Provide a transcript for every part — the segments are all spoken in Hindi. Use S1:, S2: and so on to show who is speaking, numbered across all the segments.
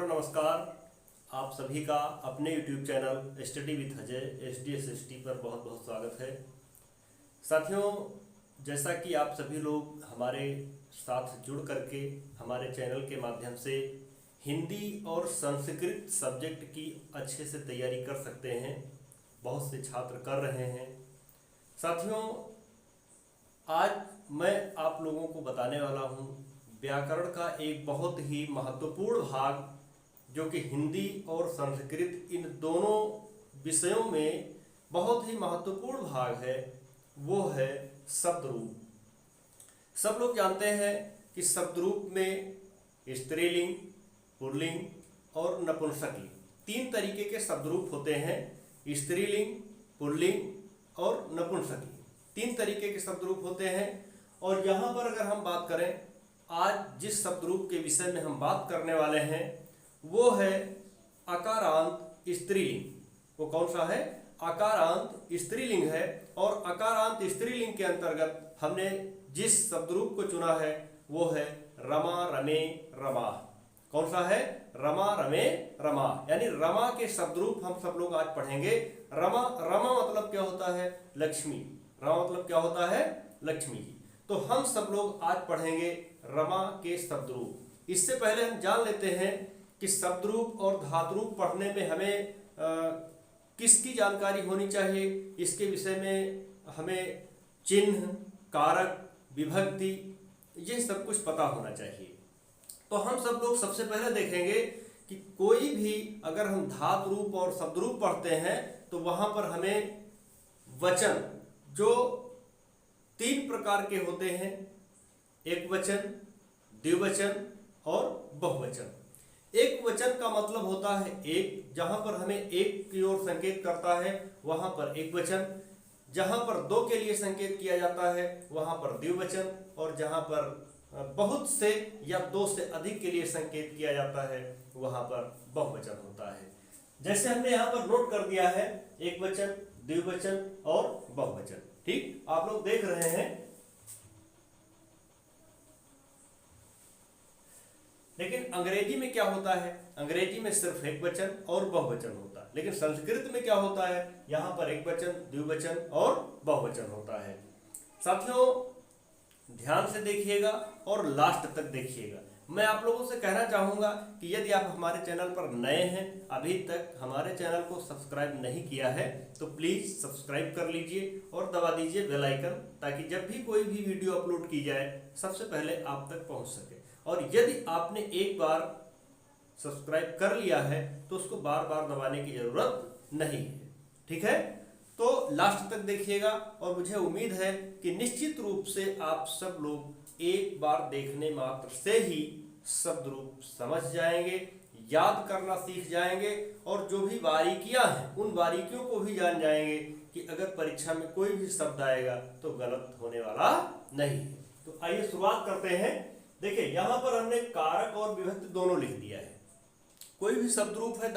S1: नमस्कार। आप सभी का अपने YouTube channel study with Ajay SDSST पर बहुत बहुत स्वागत है। साथियों, जैसा कि आप सभी लोग हमारे साथ जुड़ करके हमारे चैनल के माध्यम से हिंदी और संस्कृत सब्जेक्ट की अच्छे से तैयारी कर सकते हैं, बहुत से छात्र कर रहे हैं। साथियों, आज मैं आप लोगों को बताने वाला हूँ व्याकरण का एक बहुत ही महत्वपूर्ण भाग, जो कि हिंदी और संस्कृत इन दोनों विषयों में बहुत ही महत्वपूर्ण भाग है। वो है शब्द रूप। सब लोग जानते हैं कि शब्द रूप में स्त्रीलिंग, पुल्लिंग और नपुंसकलिंग तीन तरीके के शब्द रूप होते हैं। स्त्रीलिंग, पुल्लिंग और नपुंसकलिंग तीन तरीके के शब्द रूप होते हैं। और यहाँ पर अगर हम बात करें, आज जिस शब्द रूप के विषय में हम बात करने वाले हैं वो है अकारांत स्त्रीलिंग। वो कौन सा है? अकारांत स्त्रीलिंग है। और अकारांत स्त्रीलिंग के अंतर्गत हमने जिस शब्द रूप को चुना है वो है रमा, रमे, रमा। कौन सा है? रमा, रमे, रमा। यानी रमा के शब्द रूप हम सब लोग आज पढ़ेंगे। रमा मतलब क्या होता है? लक्ष्मी। रमा मतलब क्या होता है? लक्ष्मी। तो हम सब लोग आज पढ़ेंगे रमा के शब्द रूप। इससे पहले हम जान लेते हैं कि शब्द रूप और धातु रूप पढ़ने में हमें किसकी जानकारी होनी चाहिए। इसके विषय में हमें चिन्ह, कारक, विभक्ति, ये सब कुछ पता होना चाहिए। तो हम सब लोग सबसे पहले देखेंगे कि कोई भी अगर हम धातु रूप और शब्द रूप पढ़ते हैं तो वहां पर हमें वचन जो तीन प्रकार के होते हैं, एक वचन, द्विवचन और बहुवचन। एक वचन का मतलब होता है एक, जहां पर हमें एक की ओर संकेत करता है वहां पर एक वचन। जहां पर दो के लिए संकेत किया जाता है वहां पर द्विवचन। और जहां पर बहुत से या दो से अधिक के लिए संकेत किया जाता है वहां पर बहुवचन होता है। जैसे हमने यहाँ पर नोट कर दिया है, एक वचन, द्विवचन और बहुवचन। ठीक, आप लोग देख रहे हैं। लेकिन अंग्रेजी में क्या होता है? अंग्रेजी में सिर्फ एक वचन और बहुवचन होता है। लेकिन संस्कृत में क्या होता है? यहाँ पर एक वचन, द्विवचन और बहुवचन होता है। साथियों, ध्यान से देखिएगा और लास्ट तक देखिएगा। मैं आप लोगों से कहना चाहूँगा कि यदि आप हमारे चैनल पर नए हैं, अभी तक हमारे चैनल को सब्सक्राइब नहीं किया है, तो प्लीज़ सब्सक्राइब कर लीजिए और दबा दीजिए बेल आइकन, ताकि जब भी कोई भी वीडियो अपलोड की जाए सबसे पहले आप तक पहुँच सके। और यदि आपने एक बार सब्सक्राइब कर लिया है तो उसको बार बार दबाने की ज़रूरत नहीं है। ठीक है, तो लास्ट तक देखिएगा और मुझे उम्मीद है कि निश्चित रूप से आप सब लोग एक बार देखने मात्र से ही शब्द रूप समझ जाएंगे, याद करना सीख जाएंगे और जो भी बारीकियां हैं उन बारीकियों को भी जान जाएंगे कि अगर परीक्षा में कोई भी शब्द आएगा तो गलत होने वाला नहीं है। तो आइए शुरुआत करते हैं। देखिए, यहाँ पर हमने कारक और विभक्ति दोनों लिख दिया है। कोई भी शब्द रूप है,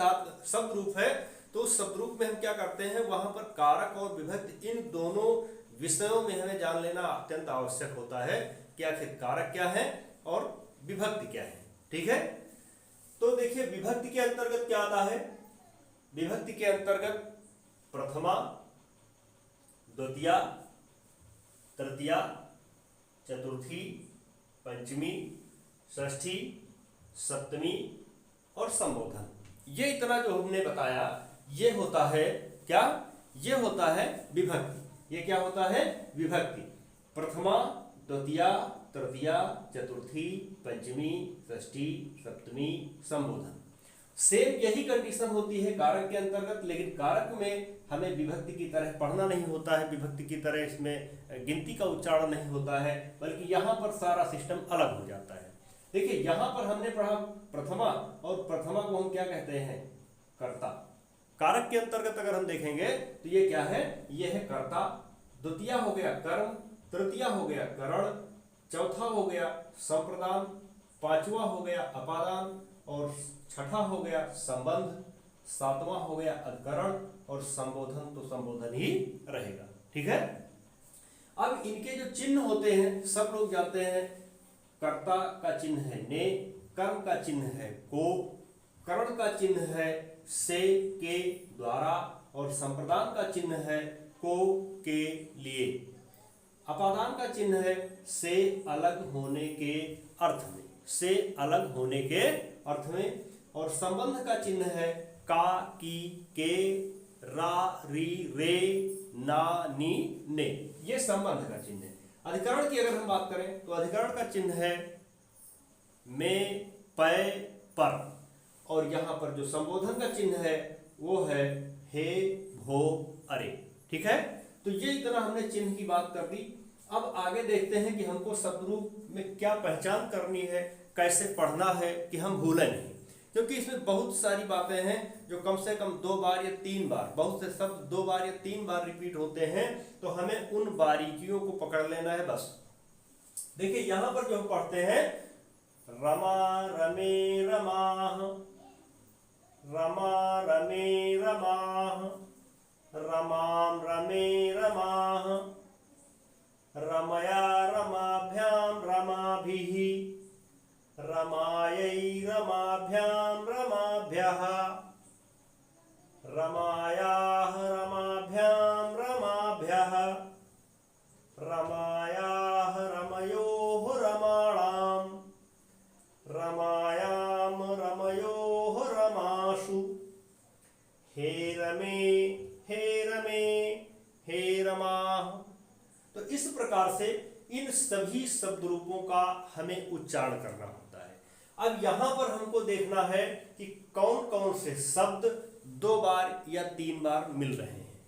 S1: शब्द रूप है, तो उस शब्द रूप में हम क्या करते हैं, वहां पर कारक और विभक्ति इन दोनों विषयों में हमें जान लेना अत्यंत आवश्यक होता है कि आखिर कारक क्या है और विभक्ति क्या है। ठीक है, तो देखिए विभक्ति के अंतर्गत क्या आता है। विभक्ति के अंतर्गत प्रथमा, द्वितीया, तृतीया, चतुर्थी, पंचमी, षष्ठी, सप्तमी और संबोधन। ये इतना जो हमने बताया ये होता है क्या? ये होता है विभक्ति। ये क्या होता है? विभक्ति। प्रथमा, द्वितीया, तृतीया, चतुर्थी, पंचमी, षष्ठी, सप्तमी, संबोधन। सेम यही कंडीशन होती है कारक के अंतर्गत, लेकिन कारक में हमें विभक्ति की तरह पढ़ना नहीं होता है, विभक्ति की तरह इसमें गिनती का उच्चारण नहीं होता है, बल्कि यहाँ पर सारा सिस्टम अलग हो जाता है। देखिए, यहाँ पर हमने पढ़ा प्रथमा, और प्रथमा को हम क्या कहते हैं? कर्ता। कारक के अंतर्गत अगर हम देखेंगे तो ये क्या है? ये है कर्ता। द्वितीया हो गया कर्म, तृतीया हो गया करण, चौथा हो गया संप्रदान, पांचवा हो गया अपादान और छठा हो गया संबंध, सातवां हो गया अधिकरण और संबोधन तो संबोधन ही रहेगा। ठीक है, अब इनके जो चिन्ह होते हैं सब लोग जानते हैं। कर्ता का चिन्ह है ने, कर्म का चिन्ह है को, करण का चिन्ह है से, के द्वारा, और संप्रदान का चिन्ह है को, के लिए। अपादान का चिन्ह है से अलग होने के अर्थ में, से अलग होने के अर्थ में। और संबंध का चिन्ह है का, की, के, रा, री, रे, ना, नी, ने। ये संबंध का चिन्ह है। अधिकरण की अगर हम बात करें तो अधिकरण का चिन्ह है में, पै, पर। और यहां पर जो संबोधन का चिन्ह है वो है हे, भो, अरे। ठीक है, तो ये इतना हमने चिन्ह की बात कर दी। अब आगे देखते हैं कि हमको शब्द रूप में क्या पहचान करनी है, कैसे पढ़ना है कि हम भूलें नहीं, क्योंकि इसमें बहुत सारी बातें हैं जो कम से कम 2 बार या 3 बार, बहुत से शब्द 2 बार या 3 बार रिपीट होते हैं, तो हमें उन बारीकियों को पकड़ लेना है बस। देखिए यहां पर जो हम पढ़ते हैं रमा, रमे, रमाह, रमा, रमे, रमाह, रमाम, रमे, रमाह, रमया, रमाभ्याम, रमाभिः, रमायै, रमाभ्यां, रमाभ्यः, रमायाः, रमाभ्यां, रमाभ्यः, रमायाः, रमयोः, रमाणां, रमायां, रमयोः, रमाशु, हे रमे, हे रमे, हे रमाः। तो इस प्रकार से इन सभी शब्द रूपों का हमें उच्चारण करना होता है। अब यहां पर हमको देखना है कि कौन कौन से शब्द 2 बार या 3 बार मिल रहे हैं।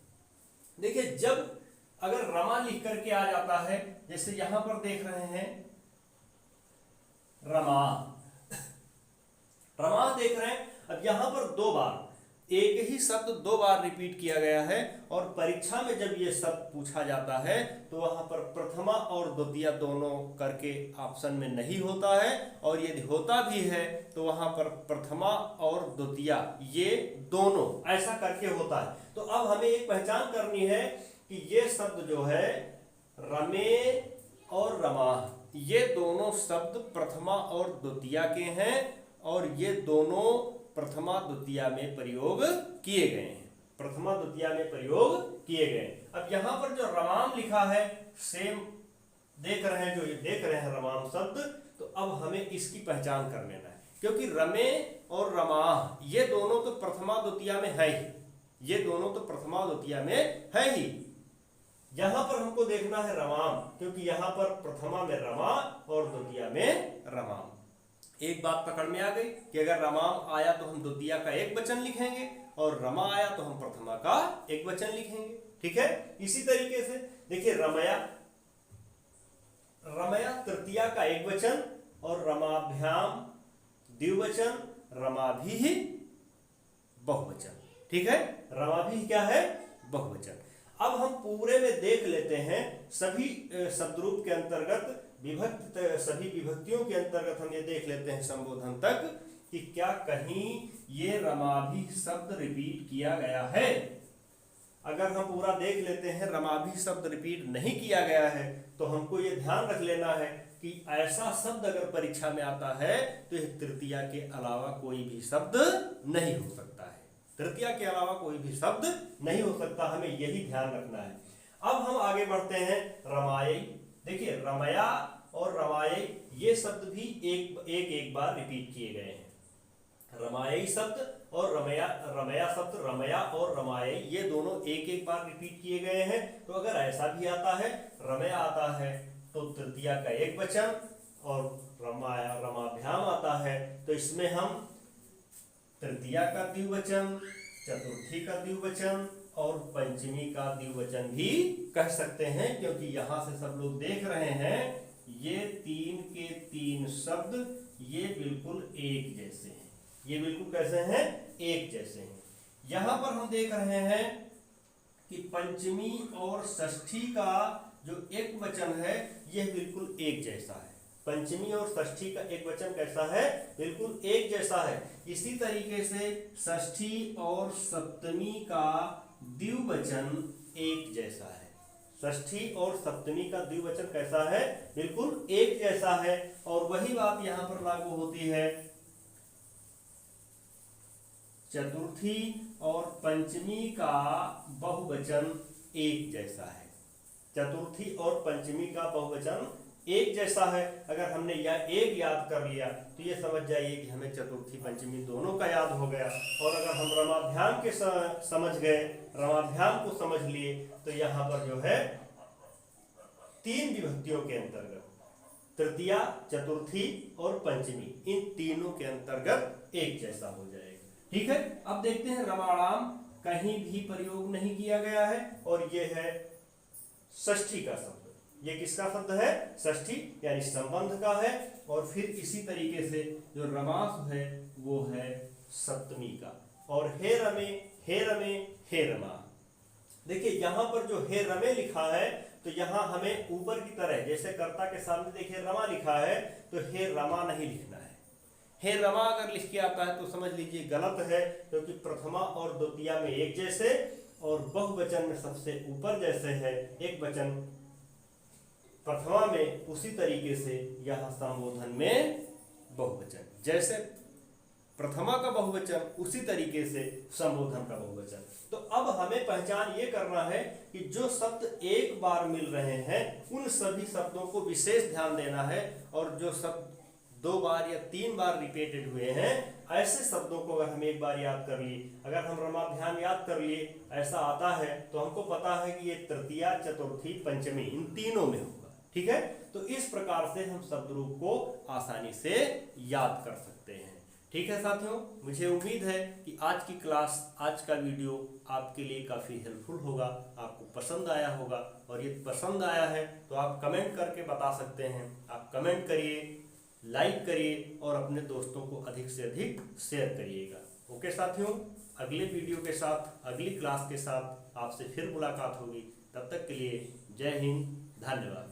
S1: देखिए जब अगर रमा लिख करके आ जाता है, जैसे यहां पर देख रहे हैं रमा, रमा देख रहे हैं। अब यहां पर 2 बार एक ही शब्द 2 बार रिपीट किया गया है, और परीक्षा में जब ये शब्द पूछा जाता है तो वहां पर प्रथमा और द्वितीय दोनों करके ऑप्शन में नहीं होता है, और यदि होता भी है तो वहां पर प्रथमा और द्वितीय ये दोनों ऐसा करके होता है। तो अब हमें एक पहचान करनी है कि ये शब्द जो है रमे और रमा, ये दोनों शब्द प्रथमा और द्वितीय के हैं, और ये दोनों प्रथमा द्वितीय में प्रयोग किए गए हैं, प्रथमा द्वितीय में प्रयोग किए गए। अब यहां पर जो रमाम लिखा है, सेम देख रहे हैं, जो ये देख रहे हैं रमाम शब्द, तो अब हमें इसकी पहचान कर लेना है, क्योंकि रमे और रमाह ये दोनों तो प्रथमा द्वितीय में है ही, ये दोनों तो प्रथमा द्वितीय में है ही। यहां पर हमको देखना है रमाम, क्योंकि यहां पर प्रथमा में रमा और द्वितीय में रमाम। एक बात पकड़ में आ गई कि अगर रमाम आया तो हम द्वितीय का एक वचन लिखेंगे, और रमा आया तो हम प्रथमा का एक वचन लिखेंगे। ठीक है, इसी तरीके से देखिए रमया, रमया तृतीय का एक वचन, और रमाभ्याम द्विवचन, रमाभिः बहुवचन। ठीक है, रमाभिः क्या है? बहुवचन। अब हम पूरे में देख लेते हैं सभी शब्दरूप के अंतर्गत विभक्त, सभी विभक्तियों के अंतर्गत हम ये देख लेते हैं संबोधन तक कि क्या कहीं ये रमाभि शब्द रिपीट किया गया है। अगर हम पूरा देख लेते हैं रमाभि शब्द रिपीट नहीं किया गया है, तो हमको ये ध्यान रख लेना है कि ऐसा शब्द अगर परीक्षा में आता है तो यह तृतीया के अलावा कोई भी शब्द नहीं हो सकता है, तृतीया के अलावा कोई भी शब्द नहीं हो सकता, हमें यही ध्यान रखना है। अब हम आगे बढ़ते हैं रमायै। देखिए रमया और रमायै ये शब्द भी एक बार रिपीट किए गए हैं। रमायै शब्द और रमया, रमया शब्द, रमया और रमायै ये दोनों एक बार रिपीट किए गए हैं। तो अगर ऐसा भी आता है, रमया आता है तो तृतीया का एक वचन, और रमाया रमाभ्याम आता है तो इसमें हम तृतीया का द्विवचन, चतुर्थी का द्विवचन और पंचमी का द्विवचन भी कह सकते हैं, क्योंकि यहां से सब लोग देख रहे हैं ये 3 के 3 शब्द ये बिल्कुल एक जैसे हैं। ये बिल्कुल कैसे हैं? एक जैसे हैं। यहां पर हम देख रहे हैं कि पंचमी और षष्ठी का जो एक वचन है यह बिल्कुल एक जैसा है। पंचमी और षष्ठी का एक वचन कैसा है? बिल्कुल एक जैसा है। इसी तरीके से षष्ठी और सप्तमी का द्विवचन एक जैसा है। षष्ठी और सप्तमी का द्विवचन कैसा है? बिल्कुल एक जैसा है। और वही बात यहां पर लागू होती है चतुर्थी और पंचमी का बहुवचन एक जैसा है। चतुर्थी और पंचमी का बहुवचन एक जैसा है। अगर हमने यह एक याद कर लिया तो ये समझ जाइए कि हमें चतुर्थी पंचमी दोनों का याद हो गया। और अगर हम रमाभ्याम के समझ गए, रमाभ्याम को समझ लिए, तो यहाँ पर जो है तीन विभक्तियों के अंतर्गत तृतीया, चतुर्थी और पंचमी, इन तीनों के अंतर्गत एक जैसा हो जाएगा। ठीक है, अब देखते हैं रमाणाम कहीं भी प्रयोग नहीं किया गया है और ये है षष्ठी का शब्द। ये किसका शब्द है? षष्ठी, यानी संबंध का है। और फिर इसी तरीके से जो रमास है वो है सप्तमी का। और हे रमे, हे रमे, हे रमा। देखिए यहाँ पर जो हे रमे लिखा है तो यहाँ हमें ऊपर की तरह, जैसे कर्ता के सामने देखिए रमा लिखा है, तो हे रमा नहीं लिखना है। हे रमा अगर लिख के आता है तो समझ लीजिए गलत है, क्योंकि प्रथमा और द्वितीया में एक जैसे और बहुवचन में सबसे ऊपर जैसे है। एक वचन प्रथमा में उसी तरीके से यहाँ संबोधन में बहुवचन, जैसे प्रथमा का बहुवचन उसी तरीके से संबोधन का बहुवचन। तो अब हमें पहचान ये करना है कि जो शब्द एक बार मिल रहे हैं उन सभी शब्दों को विशेष ध्यान देना है, और जो शब्द दो बार या तीन बार रिपीटेड हुए हैं ऐसे शब्दों को अगर हम एक बार याद कर लिए, अगर हम रमाभ्याम याद कर लिए, ऐसा आता है तो हमको पता है कि ये तृतीया, चतुर्थी, पंचमी इन तीनों में होगा। ठीक है, तो इस प्रकार से हम शब्द रूप को आसानी से याद कर सकते हैं। ठीक है साथियों, मुझे उम्मीद है कि आज की क्लास, आज का वीडियो आपके लिए काफ़ी हेल्पफुल होगा, आपको पसंद आया होगा। और ये पसंद आया है तो आप कमेंट करके बता सकते हैं। आप कमेंट करिए, लाइक करिए और अपने दोस्तों को अधिक से अधिक शेयर करिएगा। ओके साथियों, अगले वीडियो के साथ, अगली क्लास के साथ आपसे फिर मुलाकात होगी। तब तक के लिए जय हिंद, धन्यवाद।